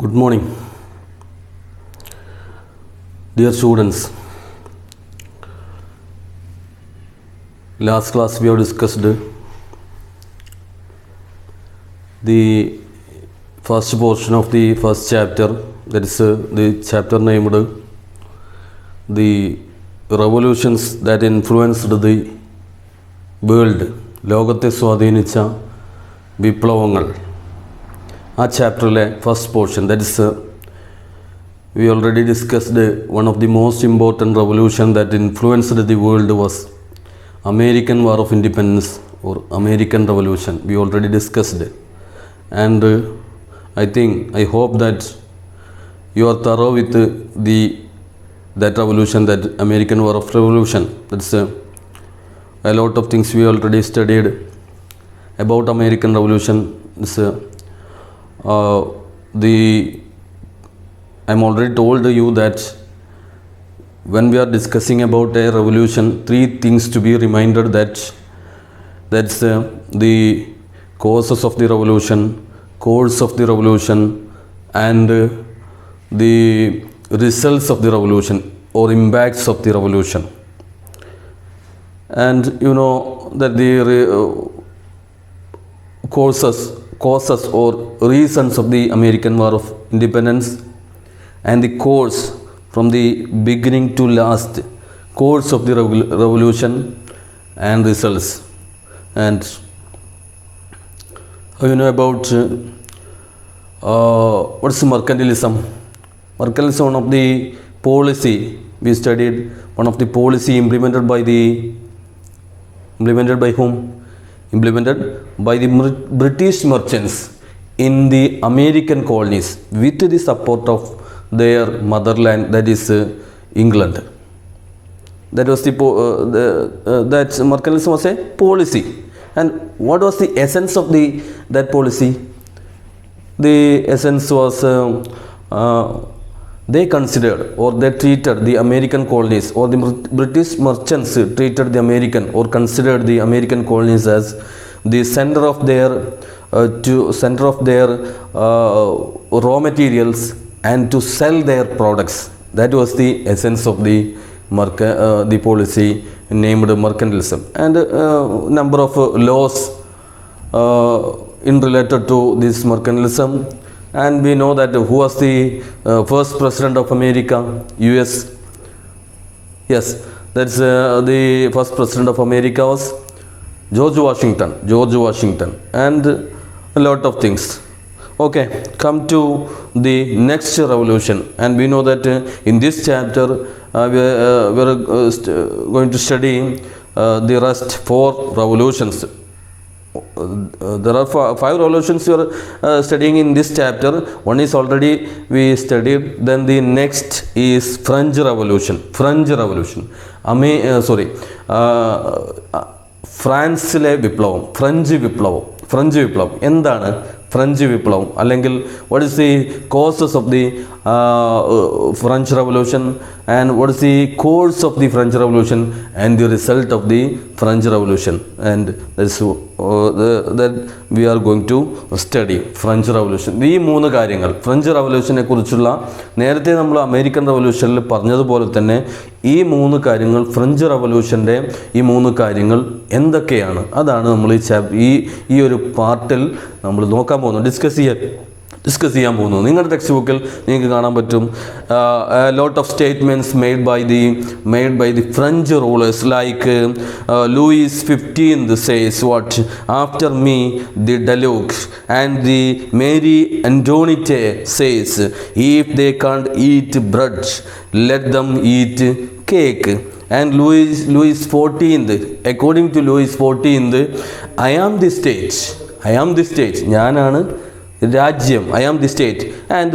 Good morning, dear students. Last class we have discussed the first portion of the first chapter, that is the chapter named the revolutions that influenced the world, ലോകത്തെ സ്വാധീനിച്ച വിപ്ലവങ്ങൾ. ആ ചാപ്റ്ററിലെ first portion, that is we already discussed one of the most important revolution that influenced the world was American War of Independence or American Revolution. We already discussed and I hope that you are thorough with that revolution, that American War of Revolution. That's a lot of things we already studied about American Revolution. I'm already told you that when we are discussing about a revolution, three things to be reminded, that's the causes of the revolution, course of the revolution, and the results of the revolution or impacts of the revolution. And you know that the causes or reasons of the American War of Independence and the course from the beginning to last, course of the revolution and results. And you know about what's mercantilism? Mercantilism, one of the policy we studied, one of the policy implemented by whom? Implemented by the British merchants in the American colonies with the support of their motherland, that is England. That was that mercantilism was a policy. And what was the essence of that policy? The essence was they considered or they treated the American colonies, or the British merchants treated the American or considered the American colonies as the center of their raw materials and to sell their products. That was the essence of the policy named mercantilism. And number of laws in related to this mercantilism. And we know that who was the first president of America, US? Yes, that's the first president of America was George Washington. And a lot of things. Okay, come to the next revolution. And we know that in this chapter we are going to study the rest 4 revolutions. There are 5 revolutions we are studying in this chapter. One is already we studied. Then the next is French Revolution. ഫ്രാൻസിലെ വിപ്ലവം, French വിപ്ലവം എന്താണ് French വിപ്ലവം? അല്ലെങ്കിൽ what is the causes of the French Revolution, and what is the course of the French Revolution and the result of the French Revolution? And that we are going to study French Revolution. ഈ 3 കാര്യങ്ങൾ French റവല്യൂഷനെ കുറിച്ചുള്ള, നേരത്തെ നമ്മൾ American റവല്യൂഷനിൽ പറഞ്ഞതുപോലെ തന്നെ ഈ 3 കാര്യങ്ങൾ, French റവല്യൂഷൻ്റെ ഈ 3 കാര്യങ്ങൾ എന്തൊക്കെയാണ്, അതാണ് നമ്മൾ ഈ ഒരു പാർട്ടിൽ നമ്മൾ നോക്കാൻ പോകുന്നു, ഡിസ്കസ് ചെയ്യാൻ പോകുന്നു. നിങ്ങളുടെ ടെക്സ്റ്റ് ബുക്കിൽ നിങ്ങൾക്ക് കാണാൻ പറ്റും lot of statements made by the French rulers, like Louis XV says what? After me the Duke, and the Marie Antoinette says if they can't eat bread let them eat cake. And Louis XIV, according to Louis XIV, I am the state, ഞാനാണ് രാജ്യം, I am the state, and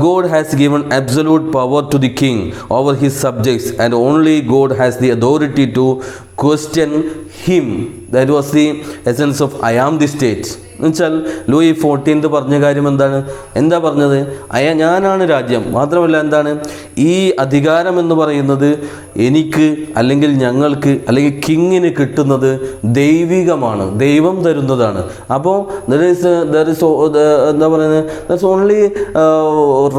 God has given absolute power to the king over his subjects, and only God has the authority to question him. That was the essence of I am the state. എന്നുവെച്ചാൽ Louis 14 പറഞ്ഞ കാര്യം എന്താ പറഞ്ഞത്? ഞാനാണ് രാജ്യം. മാത്രമല്ല എന്താണ്, ഈ അധികാരം എന്ന് പറയുന്നത് എനിക്ക് അല്ലെങ്കിൽ ഞങ്ങൾക്ക് അല്ലെങ്കിൽ കിങ്ങിന് കിട്ടുന്നത് ദൈവികമാണ്, ദൈവം തരുന്നതാണ്. അപ്പോൾ എന്താ പറയുന്നത്, that's only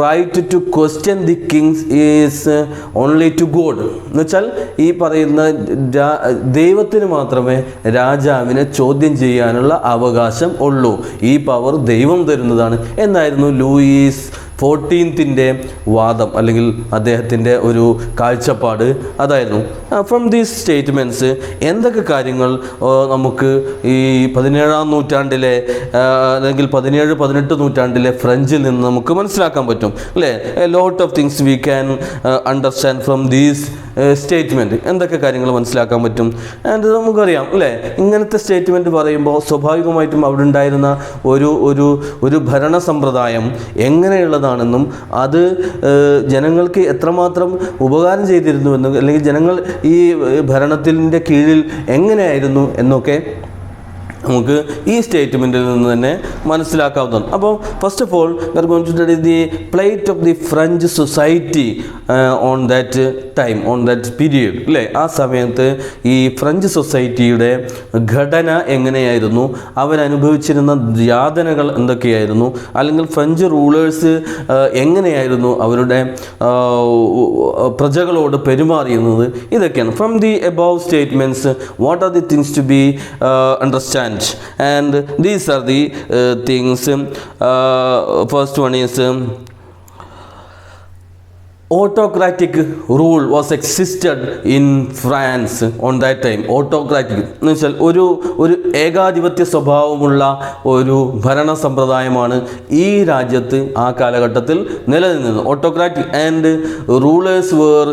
right to question the king's is only to God. എന്നുവെച്ചാൽ ഈ പറയുന്ന ദൈവത്തിന് മാത്രമേ രാജാവിനെ ചോദ്യം ചെയ്യാനുള്ള അവകാശം ഉള്ളൂ. ഈ പവർ ദൈവം തരുന്നതാണ് എന്നായിരുന്നു ലൂയിസ് 14 വാദം അല്ലെങ്കിൽ അദ്ദേഹത്തിൻ്റെ ഒരു കാഴ്ചപ്പാട് അതായിരുന്നു. ഫ്രം ദീസ് സ്റ്റേറ്റ്മെൻറ്റ്സ് എന്തൊക്കെ കാര്യങ്ങൾ നമുക്ക് ഈ 17-ാം നൂറ്റാണ്ടിലെ അല്ലെങ്കിൽ 17-18 നൂറ്റാണ്ടിലെ ഫ്രഞ്ചിൽ നിന്ന് നമുക്ക് മനസ്സിലാക്കാൻ പറ്റും അല്ലേ? A lot of things we can understand from these statement. എന്തൊക്കെ കാര്യങ്ങൾ മനസ്സിലാക്കാൻ പറ്റും? ആൻഡ് നമുക്കറിയാം അല്ലേ, ഇങ്ങനത്തെ സ്റ്റേറ്റ്മെൻറ്റ് പറയുമ്പോൾ സ്വാഭാവികമായിട്ടും അവിടെ ഉണ്ടായിരുന്ന ഒരു ഭരണ സമ്പ്രദായം എങ്ങനെയുള്ളതാണെന്നും അത് ജനങ്ങൾക്ക് എത്രമാത്രം ഉപകാരം ചെയ്തിരുന്നുവെന്നും അല്ലെങ്കിൽ ജനങ്ങൾ ഈ ഭരണത്തിൻ്റെ കീഴിൽ എങ്ങനെയായിരുന്നു എന്നൊക്കെ നമുക്ക് ഈ സ്റ്റേറ്റ്മെൻറ്റിൽ നിന്ന് തന്നെ മനസ്സിലാക്കാവുന്നതാണ്. അപ്പോൾ first of all we are going to study the plate of the French society on that time, on that period അല്ലേ? ആ സമയത്ത് ഈ ഫ്രഞ്ച് സൊസൈറ്റിയുടെ ഘടന എങ്ങനെയായിരുന്നു, അവരനുഭവിച്ചിരുന്ന യാതനകൾ എന്തൊക്കെയായിരുന്നു, അല്ലെങ്കിൽ ഫ്രഞ്ച് റൂളേഴ്സ് എങ്ങനെയായിരുന്നു അവരുടെ പ്രജകളോട് പെരുമാറിയിരുന്നത്, ഇതൊക്കെയാണ്. From the above statements what are the things to be understand. And these are the things. First one is autocratic rule was existed in France on that time. Autocratic എന്ന് വെച്ചാൽ ഒരു ഏകാധിപത്യ സ്വഭാവമുള്ള ഒരു ഭരണ സമ്പ്രദായമാണ് ഈ രാജ്യത്ത് ആ കാലഘട്ടത്തിൽ നിലനിന്നത്. Autocratic and rulers were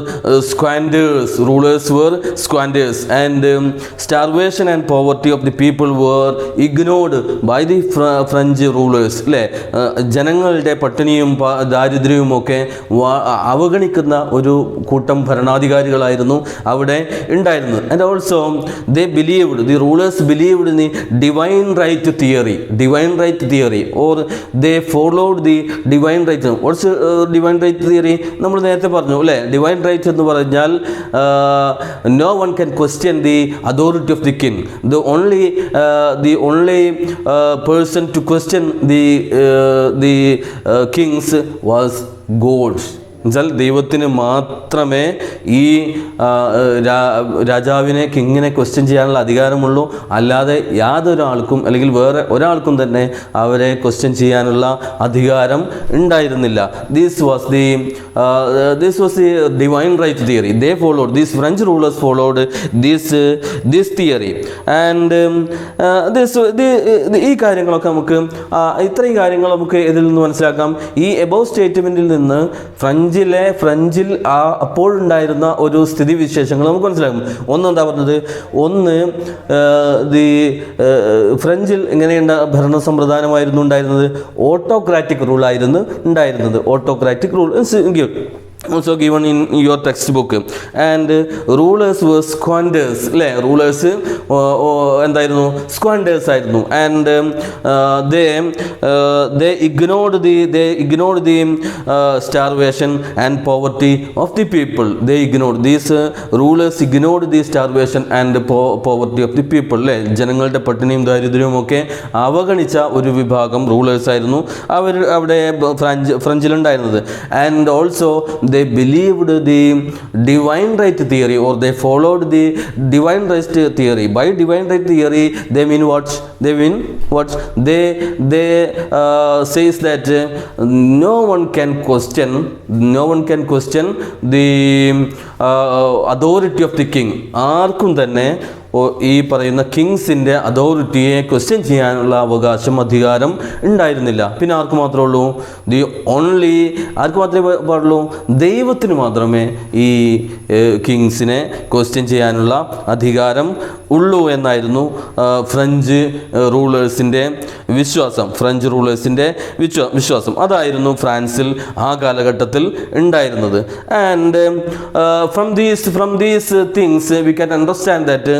squanders and starvation and poverty of the people were ignored by the French rulers അല്ലേ? ജനങ്ങളുടെ പട്ടിണിയും ദാരിദ്ര്യവും ഒക്കെ അവഗണിക്കുന്ന ഒരു കൂട്ടം ഭരണാധികാരികളായിരുന്നു അവിടെ ഉണ്ടായിരുന്നത്. And also the rulers believed in the divine right theory or they followed the divine right. What's divine right theory? നമ്മൾ നേരത്തെ പറഞ്ഞു അല്ലേ? ഡിവൈൻ റൈറ്റ് എന്ന് പറഞ്ഞാൽ no one can question the authority of the king. The only person to question the king's was God. എന്നുവെച്ചാൽ ദൈവത്തിന് മാത്രമേ ഈ രാജാവിനെ കിങ്ങിനെ ക്വസ്റ്റ്യൻ ചെയ്യാനുള്ള അധികാരമുള്ളൂ. അല്ലാതെ യാതൊരാൾക്കും അല്ലെങ്കിൽ വേറെ ഒരാൾക്കും തന്നെ അവരെ ക്വസ്റ്റ്യൻ ചെയ്യാനുള്ള അധികാരം ഉണ്ടായിരുന്നില്ല. This was the divine right theory. They followed, these French rulers followed this theory. And ഈ കാര്യങ്ങളൊക്കെ നമുക്ക് ഇത്രയും കാര്യങ്ങൾ നമുക്ക് ഇതിൽ നിന്ന് മനസ്സിലാക്കാം. ഈ എബോവ് സ്റ്റേറ്റ്മെൻറ്റിൽ നിന്ന് ഫ്രഞ്ചിൽ അപ്പോഴുണ്ടായിരുന്ന ഒരു സ്ഥിതിവിശേഷങ്ങൾ നമുക്ക് മനസ്സിലാക്കും. ഒന്നെന്താ പറഞ്ഞത്? ഫ്രഞ്ചിൽ എങ്ങനെയുണ്ട ഭരണ സംവിധാനമായിരുന്നു ഉണ്ടായിരുന്നത്? ഓട്ടോക്രാറ്റിക് റൂൾ ആയിരുന്നു ഉണ്ടായിരുന്നത്. Autocratic rule also given in your textbook. And rulers were squanders അല്ലേ? റൂളേഴ്സ് എന്തായിരുന്നു? സ്ക്വാൻഡേഴ്സ് ആയിരുന്നു. And they ignored the starvation and poverty of the people. These rulers ignored the starvation and poverty of the people അല്ലേ? ജനങ്ങളുടെ പട്ടിണിയും ദാരിദ്ര്യവും ഒക്കെ അവഗണിച്ച ഒരു വിഭാഗം റൂളേഴ്സ് ആയിരുന്നു അവിടെ ഫ്രഞ്ചിലുണ്ടായിരുന്നത്. And also they believed the divine right theory, or they followed the divine right theory. By divine right theory they mean what? They says that no one can question the authority of the king. ആർക്കും തന്നെ ഈ പറയുന്ന കിങ്സിൻ്റെ അതോറിറ്റിയെ question ചെയ്യാനുള്ള അധികാരം ഉണ്ടായിരുന്നില്ല. പിന്നെ ആർക്ക് മാത്രമേ ഉള്ളൂ? ആർക്ക് മാത്രമേ പാടുള്ളൂ? ദൈവത്തിന് മാത്രമേ ഈ കിങ്സിനെ ക്വസ്റ്റ്യൻ ചെയ്യാനുള്ള അധികാരം ഉള്ളൂ എന്നായിരുന്നു ഫ്രഞ്ച് റൂളേഴ്സിൻ്റെ വിശ്വാസം. അതായിരുന്നു ഫ്രാൻസിൽ ആ കാലഘട്ടത്തിൽ ഉണ്ടായിരുന്നത്. And from these things we can understand that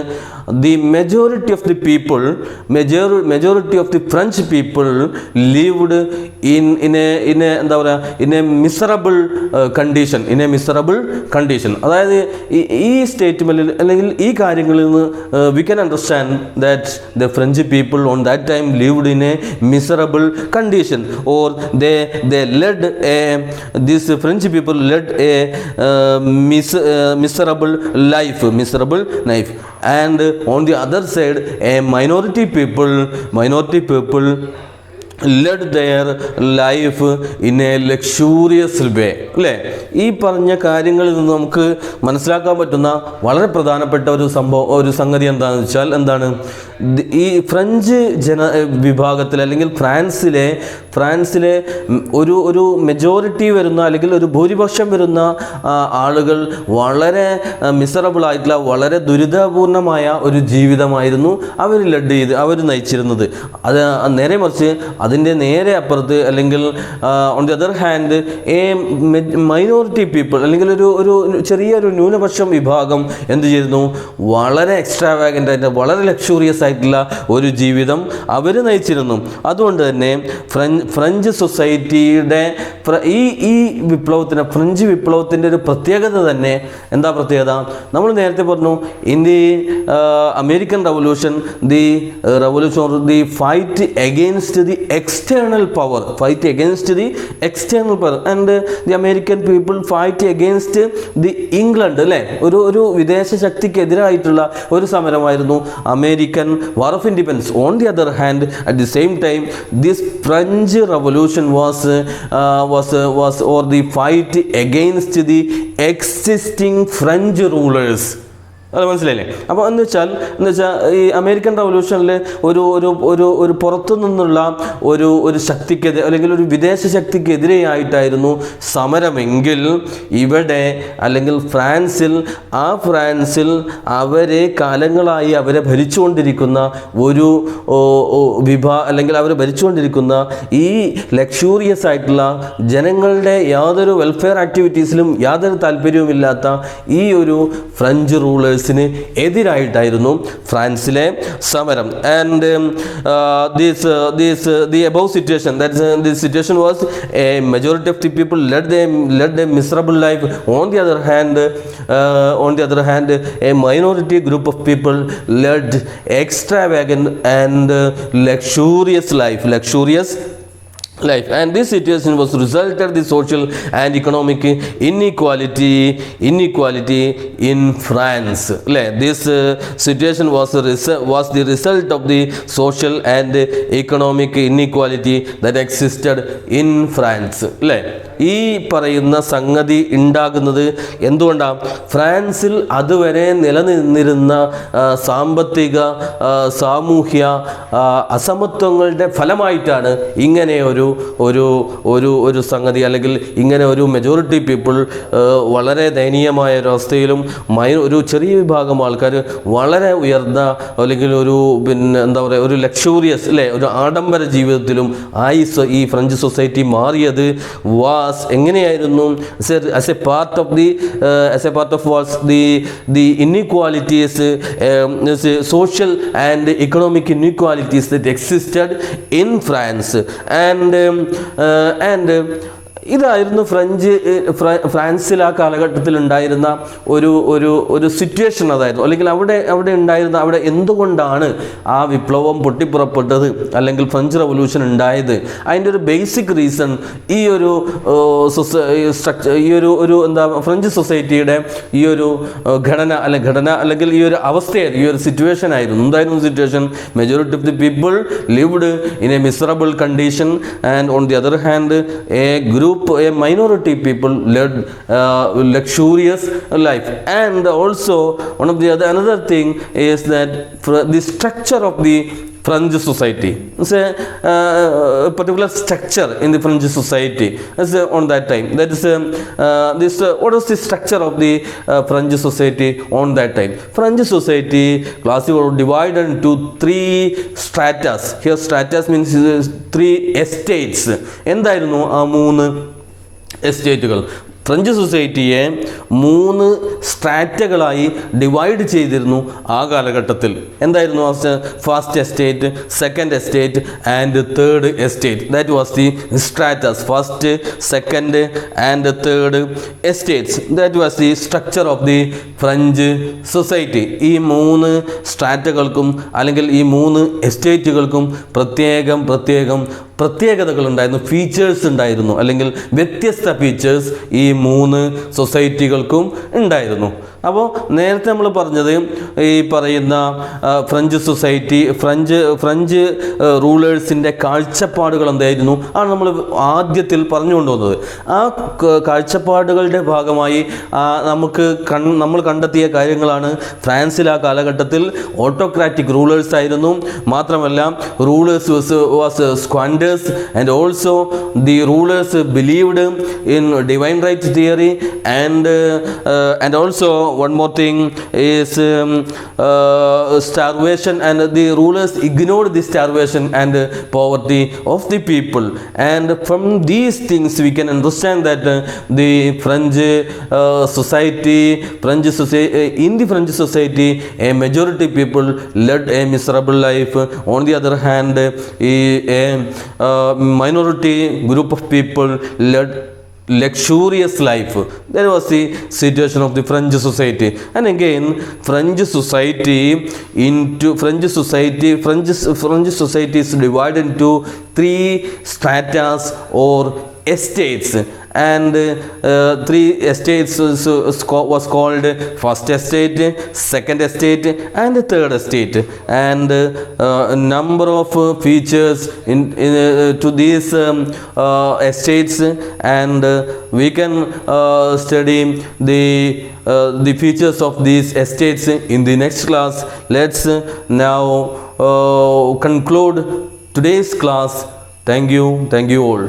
the majority of the people, majority of the French people lived in a എന്താ പറയുക in a miserable condition, in a miserable condition. അതായത് ഈ സ്റ്റേറ്റ്മെൻറ്റിൽ അല്ലെങ്കിൽ ഈ കാര്യങ്ങളിൽ നിന്ന് we can understand that the French people on that time lived in a miserable condition, or they led these French people led a miserable life, and on the other side a minority people led their life in a luxurious way. അല്ലേ? ഈ പറഞ്ഞ കാര്യങ്ങളിൽ നിന്ന് നമുക്ക് മനസ്സിലാക്കാൻ പറ്റുന്ന വളരെ പ്രധാനപ്പെട്ട ഒരു സംഗതി എന്താണെന്ന് വെച്ചാൽ എന്താണ്, ഈ ഫ്രഞ്ച് വിഭാഗത്തിൽ അല്ലെങ്കിൽ ഫ്രാൻസിലെ ഒരു മെജോറിറ്റി വരുന്ന അല്ലെങ്കിൽ ഒരു ഭൂരിപക്ഷം വരുന്ന ആളുകൾ വളരെ മിസറബിൾ ആയിട്ടുള്ള വളരെ ദുരിതപൂർണമായ ഒരു ജീവിതമായിരുന്നു അവർ നയിച്ചിരുന്നത്. അത് നേരെ മറിച്ച് അതിൻ്റെ നേരെ അപ്പുറത്ത് അല്ലെങ്കിൽ on the other hand minority people അല്ലെങ്കിൽ ഒരു ചെറിയൊരു ന്യൂനപക്ഷം വിഭാഗം എന്ത് ചെയ്തിരുന്നു, വളരെ എക്സ്ട്രാവാഗൻ്റ് ആയിട്ട് വളരെ ലക്ഷൂറിയസ് ആയിട്ടുള്ള ഒരു ജീവിതം അവർ നയിച്ചിരുന്നു. അതുകൊണ്ട് തന്നെ ഫ്രഞ്ച് സൊസൈറ്റിയുടെ ഈ വിപ്ലവത്തിന് ഫ്രഞ്ച് വിപ്ലവത്തിൻ്റെ ഒരു പ്രത്യേകത തന്നെ എന്താ പ്രത്യേകത, നമ്മൾ നേരത്തെ പറഞ്ഞു in the American revolution the fight against the external power, and the American people fight against the England, അല്ലേ? ഒരു വിദേശ ശക്തിക്കെതിരായിട്ടുള്ള ഒരു സമരമായിരുന്നു American war of independence. On the other hand at the same time this French revolution was or the fight against the existing French rulers. അത് മനസ്സിലായില്ലേ? അപ്പോൾ എന്ന് വെച്ചാൽ ഈ അമേരിക്കൻ റവല്യൂഷനിൽ ഒരു പുറത്തു നിന്നുള്ള ഒരു ശക്തിക്കെതിരെ അല്ലെങ്കിൽ ഒരു വിദേശ ശക്തിക്കെതിരെയായിട്ടായിരുന്നു സമരമെങ്കിൽ ഇവിടെ അല്ലെങ്കിൽ ഫ്രാൻസിൽ കാലങ്ങളായി അവരെ ഭരിച്ചുകൊണ്ടിരിക്കുന്ന അല്ലെങ്കിൽ അവരെ ഭരിച്ചുകൊണ്ടിരിക്കുന്ന ഈ ലക്ഷൂറിയസ് ആയിട്ടുള്ള ജനങ്ങളുടെ യാതൊരു വെൽഫെയർ ആക്ടിവിറ്റീസിലും യാതൊരു താല്പര്യവുമില്ലാത്ത ഈ ഒരു ഫ്രഞ്ച് റൂളേഴ്സ് എതിരായിട്ടായിരുന്നു ഫ്രാൻസിലെ സമരം. And the above situation, this situation was a majority of the people led a miserable life. On the other hand a minority group of people led extravagant and luxurious life, and this situation was resulted the social and economic inequality in France. This situation was the result of the social and economic inequality that existed in France. ഈ പറയുന്ന സംഗതി ഉണ്ടാകുന്നത് എന്തുകൊണ്ടാണ്? ഫ്രാൻസിൽ അതുവരെ നിലനിന്നിരുന്ന സാമ്പത്തിക സാമൂഹ്യ അസമത്വങ്ങളുടെ ഫലമായിട്ടാണ് ഇങ്ങനെ ഒരു സംഗതി അല്ലെങ്കിൽ ഇങ്ങനെ ഒരു മെജോറിറ്റി പീപ്പിൾ വളരെ ദയനീയമായ ഒരവസ്ഥയിലും ഒരു ചെറിയ വിഭാഗം ആൾക്കാർ വളരെ ഉയർന്ന അല്ലെങ്കിൽ എന്താ പറയുക ഒരു ലക്ഷൂറിയസ് ഒരു ആഡംബര ജീവിതത്തിലും ഈ ഫ്രഞ്ച് സൊസൈറ്റി മാറിയത് എങ്ങനെയായിരുന്നു? as a part of was the inequalities, social and economic inequalities that existed in France, and ഇതായിരുന്നു ഫ്രാൻസിൽ ആ കാലഘട്ടത്തിൽ ഉണ്ടായിരുന്ന ഒരു സിറ്റുവേഷൻ അതായിരുന്നു. അല്ലെങ്കിൽ അവിടെ എന്തുകൊണ്ടാണ് ആ വിപ്ലവം പൊട്ടിപ്പുറപ്പെട്ടത് അല്ലെങ്കിൽ ഫ്രഞ്ച് റവല്യൂഷൻ ഉണ്ടായത്? അതിൻ്റെ ഒരു ബേസിക് റീസൺ ഈ ഒരു ഫ്രഞ്ച് സൊസൈറ്റിയുടെ ഈ ഒരു ഘടന അല്ലെങ്കിൽ ഈ ഒരു അവസ്ഥയായിരുന്നു, ഈ ഒരു സിറ്റുവേഷൻ ആയിരുന്നു. എന്തായിരുന്നു situation? Majority of the people lived in A miserable condition, and on the other hand a minority people led luxurious life. And also another thing is that the structure of the French society, say a particular structure in the French society on that time, that is what was the structure of the French society on that time? French society classified were divided into 3 stratas. Here stratas means 3 estates. എന്തായിരുന്നു ആ 3 എസ്റ്റേറ്റുകൾ? French സൊസൈറ്റിയെ 3 സ്ട്രാറ്റകളായി divide ചെയ്തിരുന്നു ആ കാലഘട്ടത്തിൽ. എന്തായിരുന്നു? First estate, second estate and third estate. That was the Stratus. First, second and third estates. That was the structure of the French society. ഈ 3 സ്ട്രാറ്റകൾക്കും അല്ലെങ്കിൽ ഈ 3 എസ്റ്റേറ്റുകൾക്കും പ്രത്യേകതകൾ ഉണ്ടായിരുന്നു, ഫീച്ചേഴ്സ് ഉണ്ടായിരുന്നു, അല്ലെങ്കിൽ വ്യത്യസ്ത ഫീച്ചേഴ്സ് ഈ 3 സൊസൈറ്റികൾക്കും ഉണ്ടായിരുന്നു. അപ്പോൾ നേരത്തെ നമ്മൾ പറഞ്ഞത് ഈ പറയുന്ന ഫ്രഞ്ച് സൊസൈറ്റി, ഫ്രഞ്ച് റൂളേഴ്സിൻ്റെ കാഴ്ചപ്പാടുകൾ എന്തായിരുന്നു ആണ് നമ്മൾ ആദ്യത്തിൽ പറഞ്ഞുകൊണ്ടുവന്നത്. ആ കാഴ്ചപ്പാടുകളുടെ ഭാഗമായി നമ്മൾ കണ്ടെത്തിയ കാര്യങ്ങളാണ് ഫ്രാൻസിൽ ആ കാലഘട്ടത്തിൽ ഓട്ടോക്രാറ്റിക് റൂളേഴ്സ് ആയിരുന്നു. മാത്രമല്ല rulers was squanders and also the rulers believed in divine right theory and also one more thing is starvation, and the rulers ignored the starvation and poverty of the people. And from these things we can understand that the French society in the French society a majority people led a miserable life. On the other hand, a minority group of people led luxurious life. That was the situation of the French society. And again, French society is divided into 3 stratas or estates, and 3 estates was called first estate, second estate and third estate. And number of features to these estates, and we can study the features of these estates in the next class. Let's now conclude today's class. Thank you all.